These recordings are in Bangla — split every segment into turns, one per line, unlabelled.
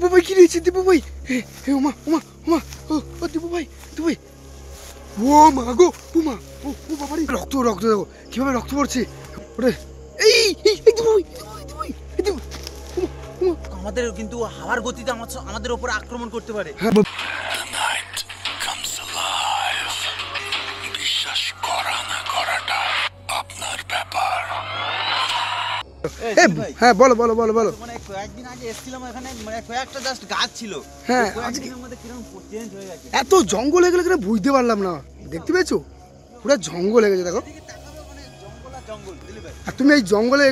দীপু ভাই কি রয়েছে দীপু ভাই? ওমা ওমা ওমা ও দীপু ভাই দীপু ভাই, ও মা গো, ও মা, ও বাবারে, রক্ত রক্ত দেখো কিভাবে রক্ত পড়ছে। ওরে এই দীপু ভাই, দীপু ভাই, দীপু
আমাদের কিন্তু হাওয়ার গতিতে আমাদের উপর আক্রমণ করতে পারে।
বিশ্বাস করা না করাটা আপনার ব্যাপার।
হ্যাঁ বলো বলো বলো বলো।
মানে কয়েকদিন আগে এসেছিলাম এখানে, মানে কয়েকটা জাস্ট গাছ ছিল,
হ্যাঁ
কয়েকদিনের মধ্যে কিরকম চেঞ্জ হয়ে গেছে।
এত জঙ্গল হয়ে গেলে কেন বুঝতে পারলাম না, দেখতে পেয়েছো পুরো জঙ্গল হয়ে গেছে দেখো।
জঙ্গল আর জঙ্গল, দিলি ভাই।
আর তুমি এই জঙ্গলে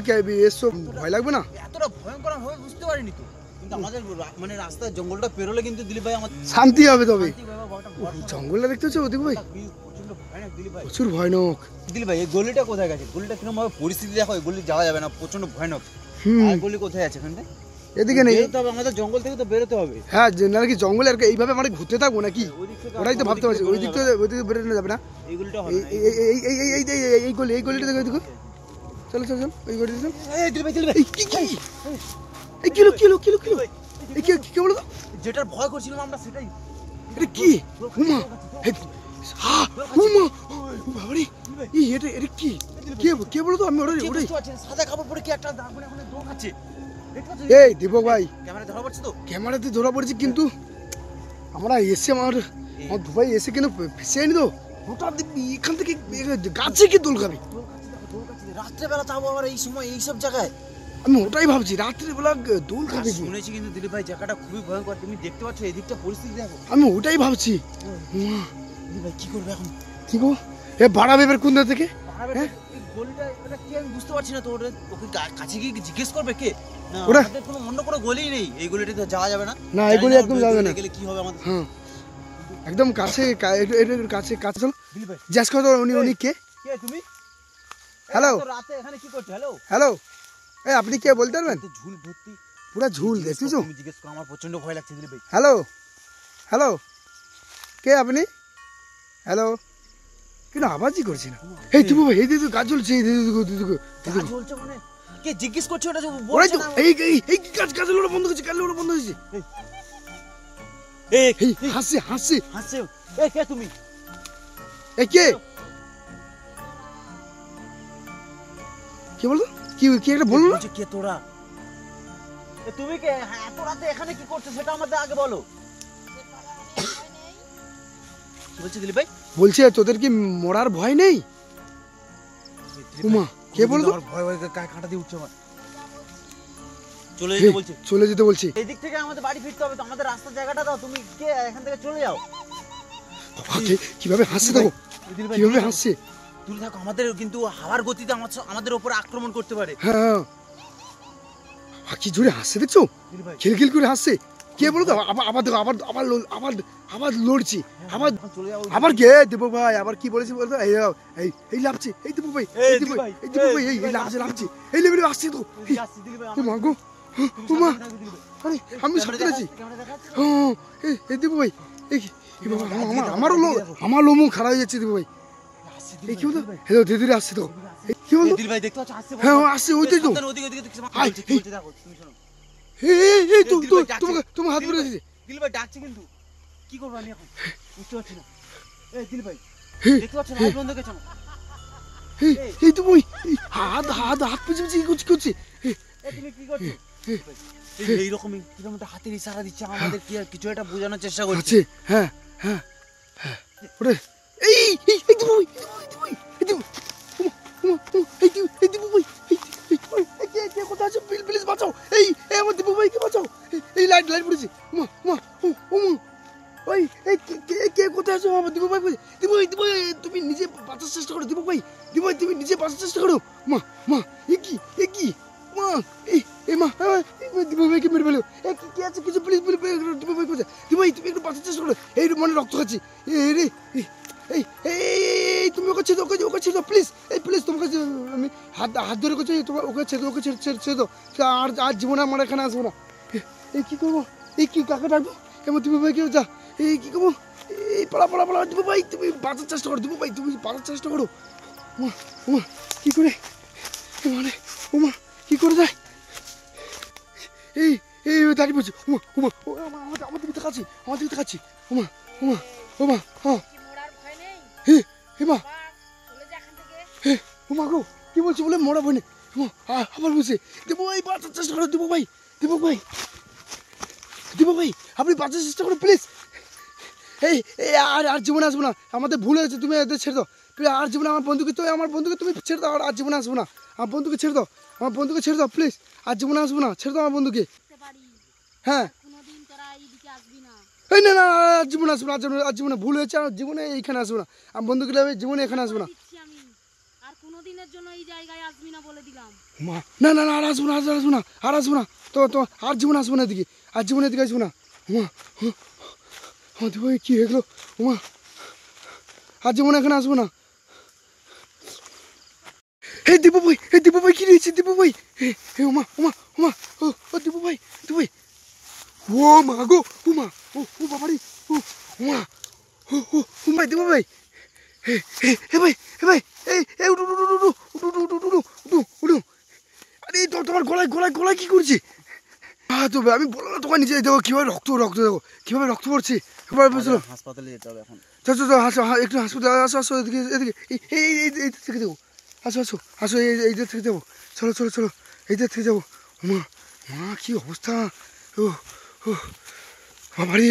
এসছো, ভয় লাগবে না?
এতটা ভয়ঙ্কর হবে বুঝতে পারিনি তো, কিন্তু আমাদের মানে রাস্তায় জঙ্গলটা পেরোলে কিন্তু দিলীপ ভাই আমার
শান্তি হবে। তবে
শান্তি হবে,
জঙ্গলটা দেখতে হচ্ছে ওদিকে ভাই,
প্রচন্ড ভয়ানক দিলীপ ভাই,
প্রচুর ভয়ানক।
দিলীপ ভাই এই গলিটা কোথায় গেছে? গলিটা কিরকম ভাবে পরিস্থিতি দেখো, এই গলি যাওয়া যাবে না, প্রচন্ড ভয়ানক। আর গলি কোথায় আছে এখানটা?
এদিকে নেই,
বেরোতে হবে আমাদের, জঙ্গল থেকে তো বেরোতে হবে।
হ্যাঁ না কি জঙ্গলে আর এইভাবে আমরা ঘুরতে থাকবো নাকি? ওটাই তো ভাবতে পারছি, ওই দিক থেকে বেরোনো যাবে না।
এই গলিটা হবে না,
এই গলিটা দেখো দেখো, চলো চলো চলো এই গলিটা চলো।
এই দিলীপ ভাই, দিলীপ ভাই,
এই কিলো কিলো কিলো কিলো, এই কি বলো তো?
যেটার ভয় করছিলাম আমরা সেটাই।
এটা কি? উমা উমা বাবারে, এটা কি কে বলো তো? আমি ওটাই
সাদা কাপড় পরে কি একটা দৌড়াচ্ছে।
এই দীপক ভাই,
ক্যামেরা ধরা পড়ছে তো?
ক্যামেরাতে ধরা পড়েছে, কিন্তু আমরা এসে আমার দুবাই এসে কিন্তু ফেসে আনি তো, হঠাৎ দেখবি এখান থেকে গাছে কি দোল খাবি।
রাত্রেবেলা যাবো আবার এই সময় এইসব জায়গায়?
আমি ওটাই ভাবছি, রাত্রিবেলা দোল খাবে।
শুনেছি কিন্তু দিলীপ ভাই জায়গাটা খুবই ভয়ঙ্কর, তুমি দেখতে পাচ্ছ এদিকটা পরিস্থিতি দেখো।
আমি ওটাই ভাবছি
দিলীপ ভাই কি করবে এখন?
কি গো, এ বাড়াবে এবার কোন থেকে?
গলিটা এটা কি আমি বুঝতে পারছি না তো, ওকে কাছে গিয়ে জিজ্ঞেস করবে কে?
ওরা
আমাদের কোনো অন্য কোনো গলি নেই, এই গলিতে তো যাওয়া যাবে না।
না এই গলি একদম যাবে না,
গেলে কি হবে আমাদের?
হ্যাঁ একদম কাছে কাছে কাছে চলো।
দিলীপ ভাই
জিজ্ঞাসা করো উনি কে?
কে তুমি?
হ্যালো
রাতে এখানে কি করছো? হ্যালো
হ্যালো, এই আপনি কে বলতে পারবেন?
ঝুল ভর্তি,
পুরা ঝুল দেখছো?
তুমি জিজ্ঞেস করো, আমার প্রচন্ড ভয় লাগছে দিলীপ ভাই।
হ্যালো হ্যালো, কে আপনি? হ্যালো, কেন আওয়াজই করছি না? এই তুমি ভাই, এই দেখো গাছ জ্বলছে, এই দেখো
কাজ বলছো মানে কে জিজ্ঞেস করছো? ওটা যে
ওরাই
বলছে
তো,
না।
এই গাছ লোড়া বন্ধ হয়েছে, গাছ লোড়া বন্ধ হয়েছে।
এই
এই হাসছে হাসছে,
হাসছে। এই কে তুমি?
এই কে বলতো? কি একটা বললো না?
কে তোরা? তুমি কে? এত রাতে এখানে কি করছো সেটা আমাদের আগে বলো। কি বলছে দিলীপ ভাই?
বলছে তোদের কি মরার ভয় নেই? উমা কে বলতো?
আমার ভয় ভয় গায়ে কাঁটা দিয়ে উঠছে আমার। চলে যেতে বলছে,
চলে যেতে বলছে।
এই দিক থেকে আমাদের বাড়ি ফিরতে হবে তো, আমাদের রাস্তার জায়গাটা দাও। তুমি কে? এখান থেকে চলে যাও।
কিভাবে হাসছে দেখো, কিভাবে হাসছে।
দূরে থাকো, আমাদের কিন্তু হাওয়ার গতিতে আমাদের উপর আক্রমণ করতে পারে।
হ্যাঁ কি জোরে হাসছে দেখছো, খিলখিল করে হাসছে। কে বলো তো? আবার দেখো, আবার লড়ছি, আবার কে দেবো ভাই, আবার কি বলেছি বলতো? এই লাভছি, এই দেবো ভাই, এই দেবো ভাই, এই লাভছি, এই লেভেলে আসছে তো। মা গো, মা, আরে আমি সব করেছি। হ্যাঁ এই দেবো ভাই, আমার লোমও খারাপ হয়ে যাচ্ছে দেবো ভাই। এই কি বলতো? হ্যালো ধীরে ধীরে আসছে তো, কি বলতো? হ্যাঁ আসছে, ওইটাই তো। এই তো তোমার হাত ধরে দিয়েছে।
দিলীপ ভাই ডাকছে কিন্তু কি করবো আমি এখন বুঝতে পারছি না। এই দিলীপ ভাই দেখতে পাচ্ছ না, বন্ধ কেন?
এই তো ওই হাত পিছিয়ে কি করছে?
তুমি কি করছো? এইরকমই হাতের ইশারা দিচ্ছে, আমাদের কি কিছু একটা বোঝানোর চেষ্টা করছে।
হ্যাঁ হ্যাঁ ওরে কোথায় আছো? প্লিজ বাঁচাও, এই আমার দীপু ভাইকে বাঁচাও, এই লাইট পড়েছে। ওই কে কোথায় আছো? আমার দীপু ভাই, তুমি নিজে বাঁচার চেষ্টা করো। দীপক ভাই, তুমি নিজে বাঁচার চেষ্টা করো। মা এ কি মা, এই মা দীপু ভাইকে মেরে ফেলো। কে আছে কিছু? প্লিজ দীপু ভাই কোথায়? দীপু ভাই তুমি একটু বাঁচার চেষ্টা করো, এই মানে রক্ত খাচ্ছি। এই তুমি ওকে ছেড়ে প্লিজ, প্লিজ তোমাকে আমি হাত ধরে করছি, তোমার ওকে ছেড়ে দাও। আর জীবনে আমার এখানে আসবো না। এই কি করবো? এই কি কাকে ডাকবো? এমন দীপু ভাই কেউ যা, এই কি করবো? এই পালা দীপু ভাই তুমি বাঁচার চেষ্টা করো, দীপু ভাই তুমি বাঁচার চেষ্টা করো। উমা কি করে, মানে উমা কি করে যায়? এই দাঁড়িয়ে পড়ছে উমা উমা ও আমার দিকে তাকাচ্ছি উমা উমা উমা হ্যাঁ হে মা হে উমা গো কি বলছি বলে মরা ভয় নেই আবার বলছে দেবো ভাই বাঁচার চেষ্টা করো দেবো ভাই আপনি বাঁচার চেষ্টা করো প্লিজ এই এই আর জীবনে আসবো না আমাদের ভুল হয়েছে তুমি এদের ছেড়ে দাও আর জীবনে আমার বন্ধুকে তুমি ছেড়ে দাও আর জীবনে আসবো না আমার বন্ধুকে ছেড়ে দাও প্লিজ আর জীবনে আসবো না ছেড়ে দাও আমার বন্ধুকে হ্যাঁ এই না আর জীবনে আসবো না আর জীবনে ভুল হয়েছে আর জীবনে এইখানে আসবো না আমার বন্ধুকে জীবনে এখানে আসবো না মা না আর আসবো না তো আর জীবনে আসবো না এদিকে আসবো না মা আমাদের ভাই কি হয়ে গেলো উমা আর জীবনে এখানে আসবো না এই দীপু ভাই কি রয়েছে দীপু ভাই উমা ও দীপু ভাই ও মা গো উমা ও বাবারি উমা ও ভাই দীপু ভাই ভাই এই উঠু আরে তোমার গলায় কি করছে তবে আমি বললাম না তোমার নিজে দেখো কিভাবে রক্ত দেখো কিভাবে রক্ত পড়ছে
হাসপাতালে যেতে হবে এখন
একটু হাসপাতালে আসো এদিকে এই থেকে দেবো আসো এইদের থেকে যাবো চলো এইদের থেকে যাবো মা কি অবস্থা ও বাবারে